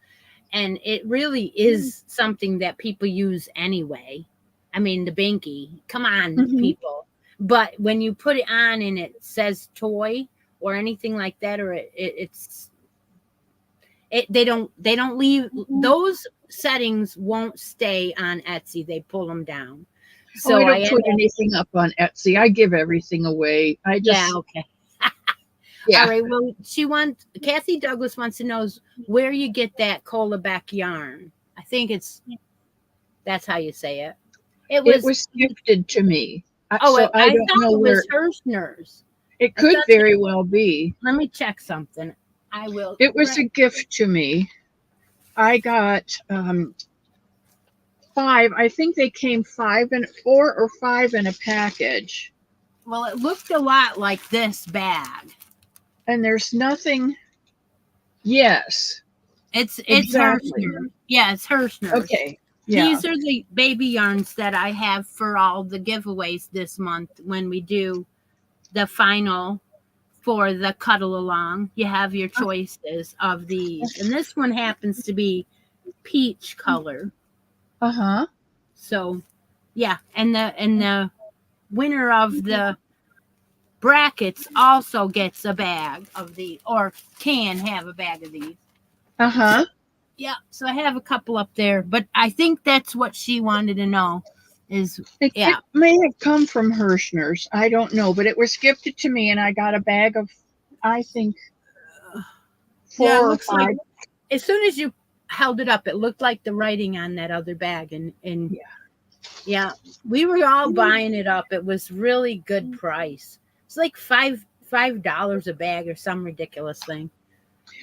[SPEAKER 1] And it really is something that people use anyway. I mean, the binky, come on,
[SPEAKER 2] Mhm.
[SPEAKER 1] people. But when you put it on and it says toy or anything like that, or they don't leave those settings won't stay on Etsy. They pull them down.
[SPEAKER 2] Oh, I
[SPEAKER 1] So I
[SPEAKER 2] don't
[SPEAKER 1] end
[SPEAKER 2] put
[SPEAKER 1] up,
[SPEAKER 2] anything up on Etsy. I give everything away. I
[SPEAKER 1] yeah,
[SPEAKER 2] just,
[SPEAKER 1] okay. All
[SPEAKER 2] yeah.
[SPEAKER 1] right. Well, Kathy Douglas wants to know where you get that Colaback yarn. I think that's how you say it. It
[SPEAKER 2] It
[SPEAKER 1] was,
[SPEAKER 2] was gifted to me.
[SPEAKER 1] oh,
[SPEAKER 2] So I
[SPEAKER 1] I
[SPEAKER 2] don't
[SPEAKER 1] thought
[SPEAKER 2] know
[SPEAKER 1] it was
[SPEAKER 2] where
[SPEAKER 1] Hirschner's.
[SPEAKER 2] it
[SPEAKER 1] I
[SPEAKER 2] could
[SPEAKER 1] thought
[SPEAKER 2] very well be.
[SPEAKER 1] let me check something. I will.
[SPEAKER 2] It was a gift to me. I got 5. I think they came 4 or 5 in a package.
[SPEAKER 1] Well, it looked a lot like this bag.
[SPEAKER 2] And there's nothing. Yes,
[SPEAKER 1] It's
[SPEAKER 2] exactly.
[SPEAKER 1] Hirschner. Yeah, it's Hirschner's.
[SPEAKER 2] Okay. Yeah.
[SPEAKER 1] These are the baby yarns that I have for all the giveaways this month when we do the final for the Cuddle Along. You have your choices of these. And this one happens to be peach color.
[SPEAKER 2] Uh huh.
[SPEAKER 1] So, yeah, and the winner of the brackets also gets a bag of these, or can have a bag of these.
[SPEAKER 2] Uh
[SPEAKER 1] So
[SPEAKER 2] huh.
[SPEAKER 1] yeah, so I have a couple up there, but I think that's what she wanted to know is
[SPEAKER 2] It
[SPEAKER 1] yeah.
[SPEAKER 2] may have come from Hirschner's. I don't know, but it was gifted to me, and I got a bag of, I think,
[SPEAKER 1] Yeah, it
[SPEAKER 2] 4 or
[SPEAKER 1] looks like
[SPEAKER 2] 5.
[SPEAKER 1] as soon as you held it up, it looked like the writing on that other bag, and
[SPEAKER 2] Yeah.
[SPEAKER 1] yeah, we were all buying it up. It was really good price. It's like $5 a bag or some ridiculous thing.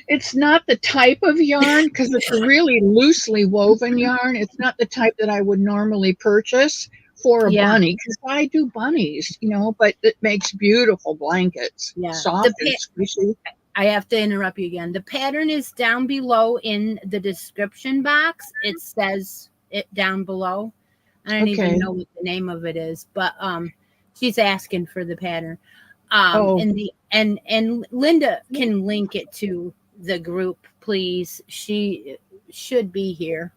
[SPEAKER 2] It's not the type of yarn because it's a really loosely woven yarn. It's not the type that I would normally purchase for a
[SPEAKER 1] Yeah,
[SPEAKER 2] bunny because I do bunnies, but it makes beautiful blankets,
[SPEAKER 1] yeah.
[SPEAKER 2] soft and squishy.
[SPEAKER 1] I have to interrupt you again. The pattern is down below in the description box. It says it down below. I don't even
[SPEAKER 2] Okay.
[SPEAKER 1] know what the name of it is, but she's asking for the pattern.
[SPEAKER 2] Oh,
[SPEAKER 1] And Linda can link it to the group, please. She should be here.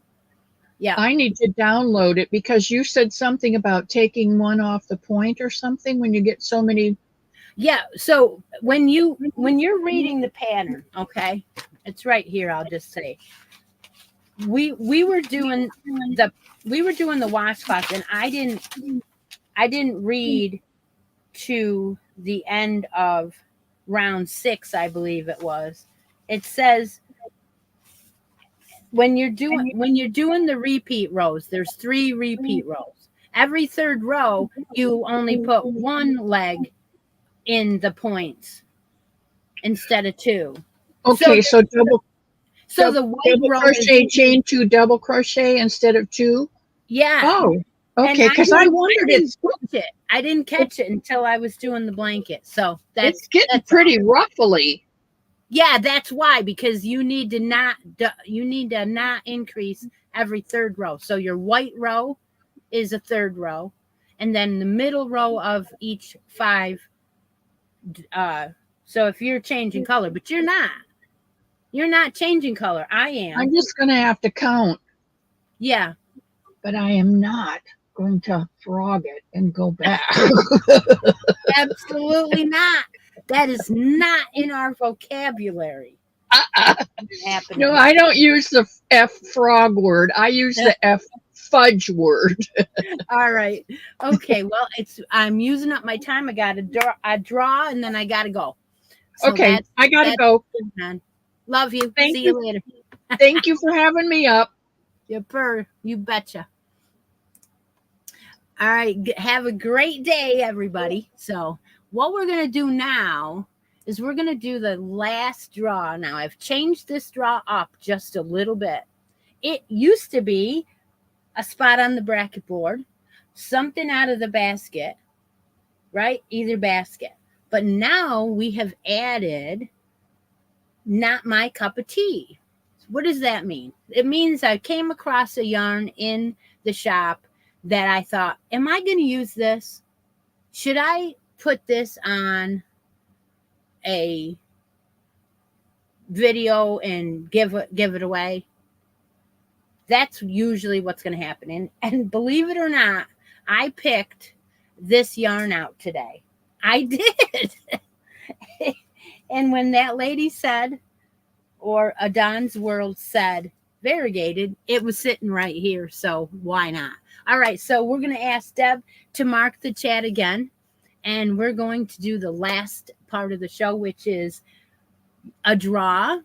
[SPEAKER 1] Yeah.
[SPEAKER 2] I need to download it because you said something about taking one off the point or something when you get so many.
[SPEAKER 1] Yeah. So when you're reading the pattern, okay, it's right here. I'll just say we were doing the washcloth, and I didn't read to the end of round 6, I believe it was. It says when you're doing the repeat rows, there's 3 repeat rows. Every third row, you only put one leg in the points instead of 2. So
[SPEAKER 2] Okay, so
[SPEAKER 1] so the white
[SPEAKER 2] double
[SPEAKER 1] row is
[SPEAKER 2] crochet, chain 2, double crochet instead of 2.
[SPEAKER 1] yeah.
[SPEAKER 2] Oh,
[SPEAKER 1] And
[SPEAKER 2] okay,
[SPEAKER 1] I
[SPEAKER 2] because I
[SPEAKER 1] didn't I
[SPEAKER 2] wondered
[SPEAKER 1] didn't catch it. I didn't
[SPEAKER 2] it,
[SPEAKER 1] catch it until I was doing the blanket. So
[SPEAKER 2] it's
[SPEAKER 1] that's
[SPEAKER 2] getting
[SPEAKER 1] that's all.
[SPEAKER 2] pretty ruffly.
[SPEAKER 1] Yeah, that's why, because you need to not increase every third row. So your white row is a third row, and then the middle row of each 5. So if you're changing color, but you're not changing color. I
[SPEAKER 2] I'm
[SPEAKER 1] am.
[SPEAKER 2] just going to have to count,
[SPEAKER 1] Yeah,
[SPEAKER 2] but I am not going to frog it and go back.
[SPEAKER 1] absolutely not. That is not in our vocabulary.
[SPEAKER 2] No,
[SPEAKER 1] Happening.
[SPEAKER 2] I don't use the F frog word. I use the F fudge word.
[SPEAKER 1] All right. Okay. Well, I'm using up my time. I got to draw, and then I got to go. So
[SPEAKER 2] Okay,
[SPEAKER 1] that's
[SPEAKER 2] I got to
[SPEAKER 1] that's
[SPEAKER 2] go.
[SPEAKER 1] man. Love you.
[SPEAKER 2] Thank
[SPEAKER 1] See
[SPEAKER 2] you.
[SPEAKER 1] you later.
[SPEAKER 2] Thank you for having me up.
[SPEAKER 1] You betcha. All right. Have a great day, everybody. So what we're gonna do now is we're gonna do the last draw. Now I've changed this draw up just a little bit. It used to be a spot on the bracket board, something out of the basket, right? Either basket. But now we have added not my cup of tea. What does that mean? It means I came across a yarn in the shop that I thought, am I going to use this? Should I put this on a video and give it away? That's usually what's going to happen. And believe it or not, I picked this yarn out today. I did. And when that lady said, or Adon's World said, variegated, it was sitting right here. So why not? All right. So we're going to ask Deb to mark the chat again. And we're going to do the last part of the show, which is a draw.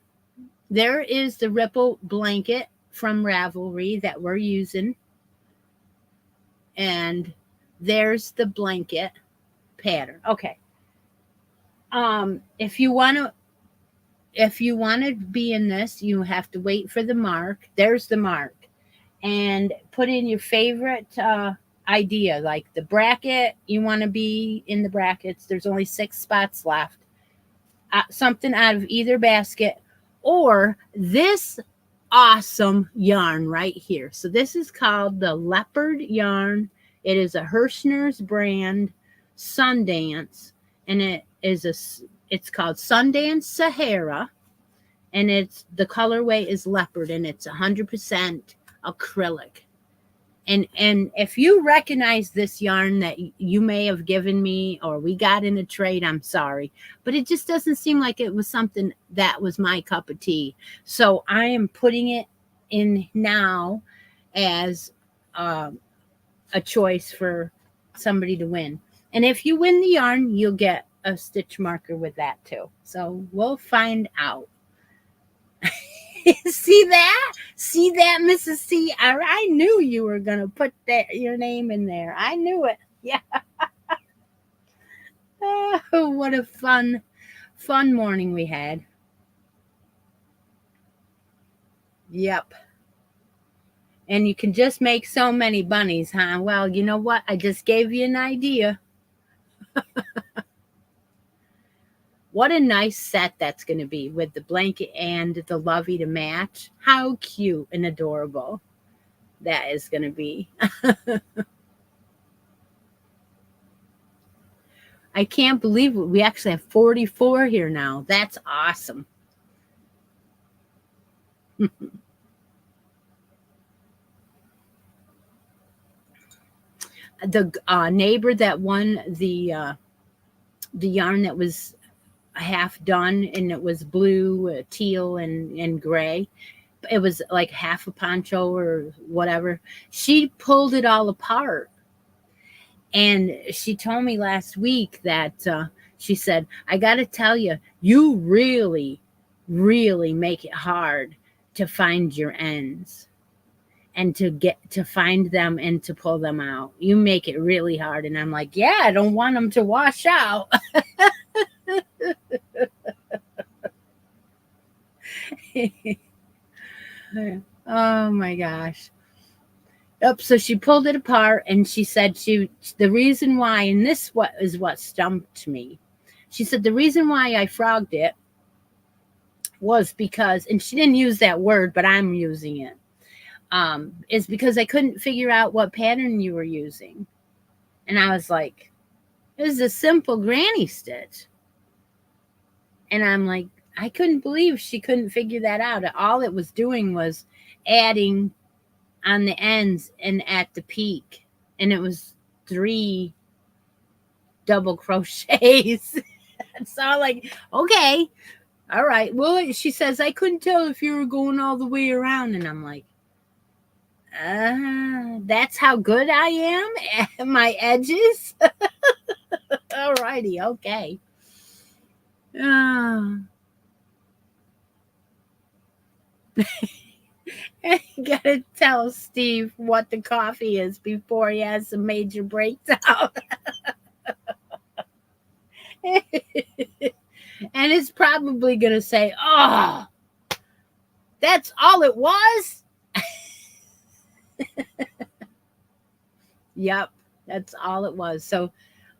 [SPEAKER 1] There is the Ripple blanket from Ravelry that we're using. And there's the blanket pattern. Okay. If you want to be in this, you have to wait for the mark. There's the mark. And put in your favorite idea, like the bracket. You want to be in the brackets. There's only 6 spots left. Something out of either basket, or this awesome yarn right here. So this is called the leopard yarn. It is a Hirschner's brand, Sundance, and it's called Sundance Sahara, and the colorway is leopard, and it's 100% acrylic. And if you recognize this yarn that you may have given me or we got in a trade, I'm sorry. But it just doesn't seem like it was something that was my cup of tea. So I am putting it in now as a choice for somebody to win. And if you win the yarn, you'll get a stitch marker with that too. So we'll find out. See that, Mrs. C? I knew you were gonna put your name in there. I knew it. Yeah. Oh, what a fun morning we had. Yep. And you can just make so many bunnies, huh? Well, you know what? I just gave you an idea. What a nice set that's going to be with the blanket and the lovey to match. How cute and adorable that is going to be. I can't believe it. We actually have 44 here now. That's awesome. The neighbor that won the yarn that was half done, and it was blue, teal, and gray. It was like half a poncho or whatever. She pulled it all apart. And she told me last week that she said, I got to tell you, you really, really make it hard to find your ends and to find them and to pull them out. You make it really hard. And I'm like, yeah, I don't want them to wash out. Oh my gosh. Yep. So she pulled it apart, and she said the reason why, and this is what stumped me. She said the reason why I frogged it was because, and she didn't use that word, but I'm using it, is because I couldn't figure out what pattern you were using. And I was like, it was a simple granny stitch. And I'm like, I couldn't believe she couldn't figure that out. All it was doing was adding on the ends and at the peak. And it was 3 double crochets. So I'm like, okay, all right. Well, she says, I couldn't tell if you were going all the way around. And I'm like, that's how good I am at my edges. All righty, okay. I gotta tell Steve what the coffee is before he has a major breakdown. And it's probably gonna say, oh, that's all it was. Yep, that's all it was. So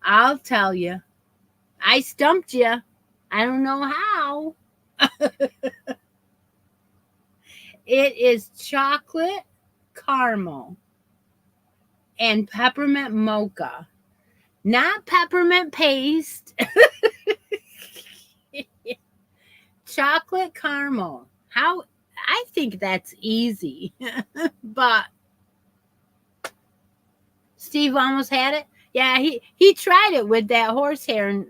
[SPEAKER 1] I'll tell you, I stumped you. I don't know how. It is chocolate caramel and peppermint mocha, not peppermint paste. Chocolate caramel. I think that's easy. But Steve almost had it. Yeah, he tried it with that horsehair and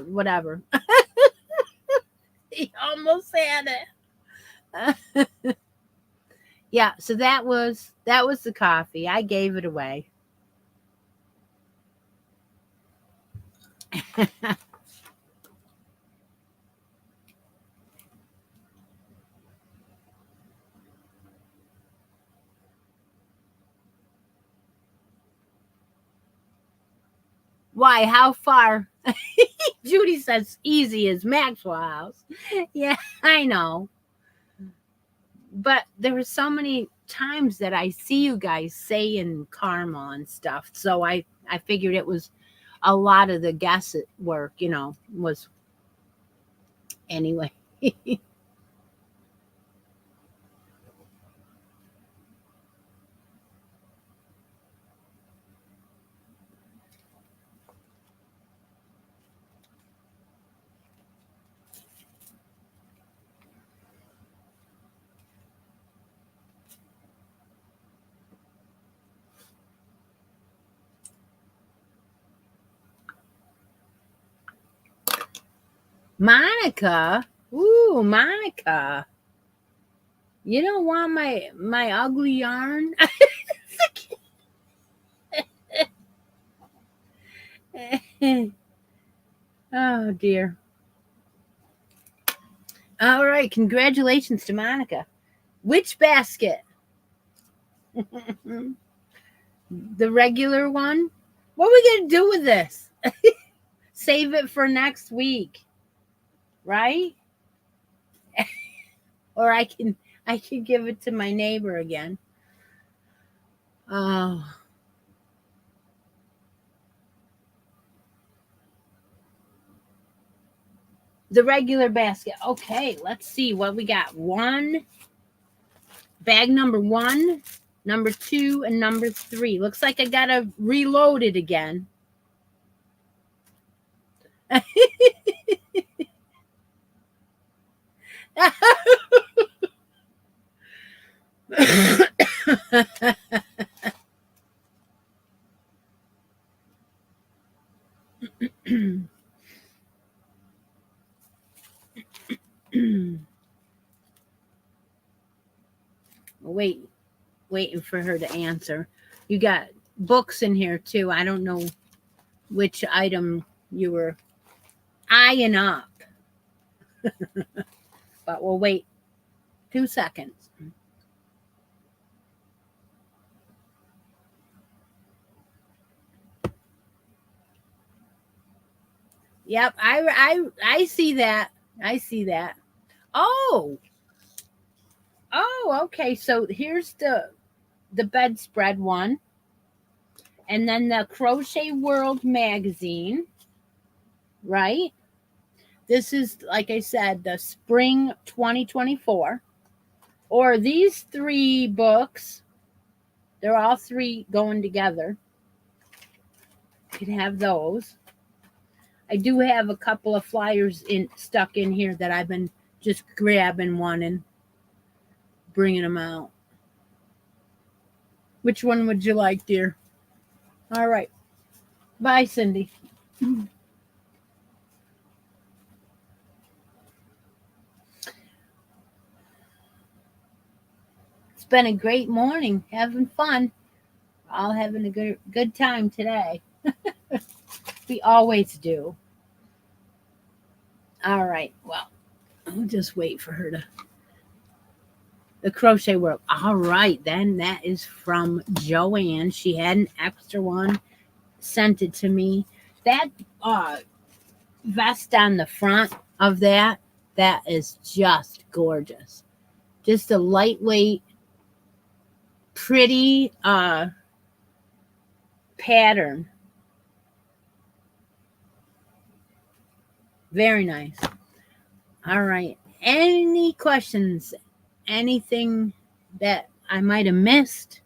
[SPEAKER 1] whatever. He almost had it. Yeah, so that was the coffee. I gave it away. Why? How far? Judy says easy as Maxwell House. Yeah, I know. But there were so many times that I see you guys saying karma and stuff. So I figured it was a lot of the guess work, was anyway. Monica. Ooh, Monica. You don't want my ugly yarn? Oh dear. All right, congratulations to Monica. Which basket? The regular one? What are we going to do with this? Save it for next week, right? Or I can give it to my neighbor again. Oh. The regular basket. Okay, let's see what we got. Bag number 1, number 2, and number 3. Looks like I gotta reload it again. Waiting for her to answer. You got books in here too. I don't know which item you were eyeing up, but we'll wait 2 seconds. Yep, I see that. I see that. Oh, okay. So here's the bedspread one, and then the Crochet World magazine, right? This is, like I said, the spring 2024. Or these 3 books, they're all 3 going together. You can have those. I do have a couple of flyers stuck in here that I've been just grabbing one and bringing them out. Which one would you like, dear? All right. Bye, Cindy. It's been a great morning, having fun. All having a good time today. We always do. All right. Well, I'll just wait for her to. The Crochet World. All right. Then that is from Joanne. She had an extra one, sent it to me. That vest on the front of that is just gorgeous. Just a lightweight, pretty pattern. Very nice. All right. Any questions? Anything that I might have missed?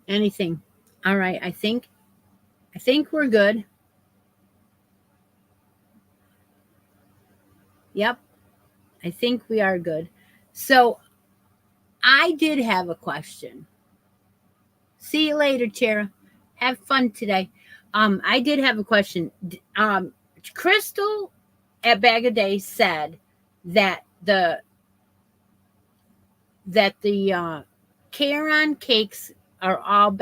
[SPEAKER 1] Anything? All right. I think we're good. Yep, I think we are good. So I did have a question. See you later, Tara. Have fun today. I did have a question. Crystal at Bag of Day said that the Caron cakes are all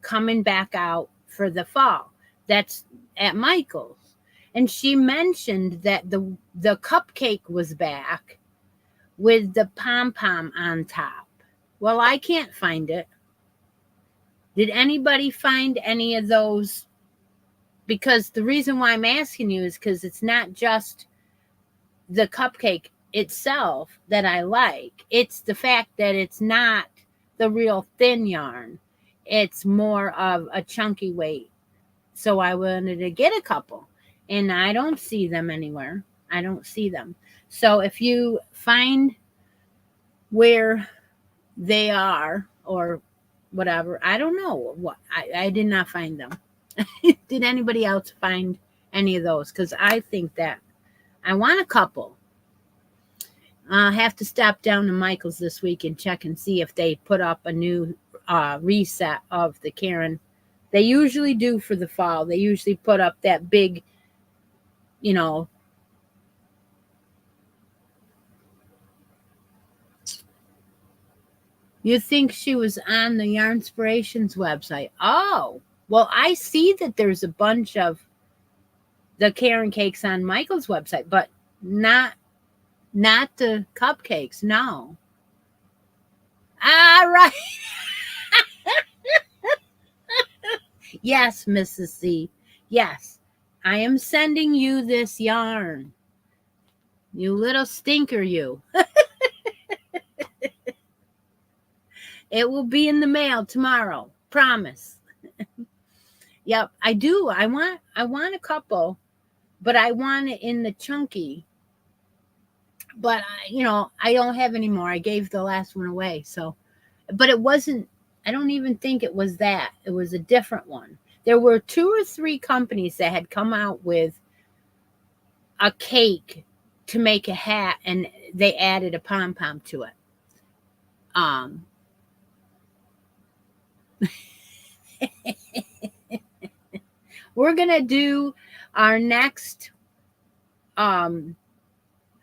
[SPEAKER 1] coming back out for the fall. That's at Michael's. And she mentioned that the cupcake was back with the pom-pom on top. Well, I can't find it. Did anybody find any of those? Because the reason why I'm asking you is because it's not just the cupcake itself that I like. It's the fact that it's not the real thin yarn. It's more of a chunky weight. So I wanted to get a couple, and I don't see them anywhere. I don't see them. So if you find where they are or whatever, I don't know what. I did not find them. Did anybody else find any of those? Because I think that I want a couple. I'll have to stop down to Michael's this week and check and see if they put up a new reset of the Caron. They usually do for the fall. They usually put up that big, you know, you think she was on the Yarnspirations website. Oh, well, I see that there's a bunch of the Caron cakes on Michael's website, but not the cupcakes. No. All right. Yes, Mrs. C. Yes, I am sending you this yarn. You little stinker, you. It will be in the mail tomorrow. Promise. Yep, I do. I want a couple, but I want it in the chunky. But I don't have any more. I gave the last one away. So, but it wasn't. I don't even think it was that. It was a different one. There were 2 or 3 companies that had come out with a cake to make a hat, and they added a pom-pom to it. We're gonna do our next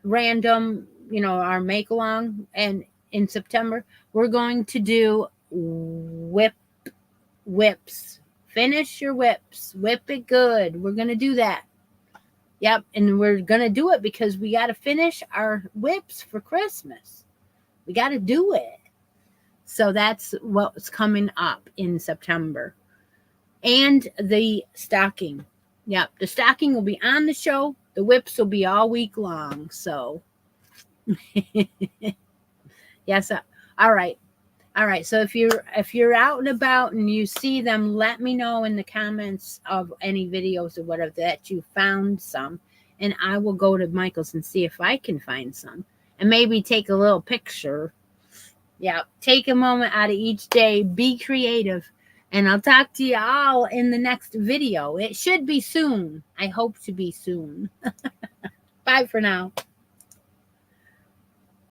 [SPEAKER 1] random, our make along, and in September we're going to do whips. Finish your whips. Whip it good. We're gonna do that. Yep, and we're gonna do it because we got to finish our whips for Christmas. We got to do it. So that's what's coming up in September. And the stocking. Yep, the stocking will be on the show. The whips will be all week long. So, yes. All right. All right. So if you're out and about and you see them, let me know in the comments of any videos or whatever that you found some, and I will go to Michael's and see if I can find some, and maybe take a little picture. Yeah. Take a moment out of each day. Be creative. And I'll talk to you all in the next video. It should be soon. I hope to be soon. Bye for now.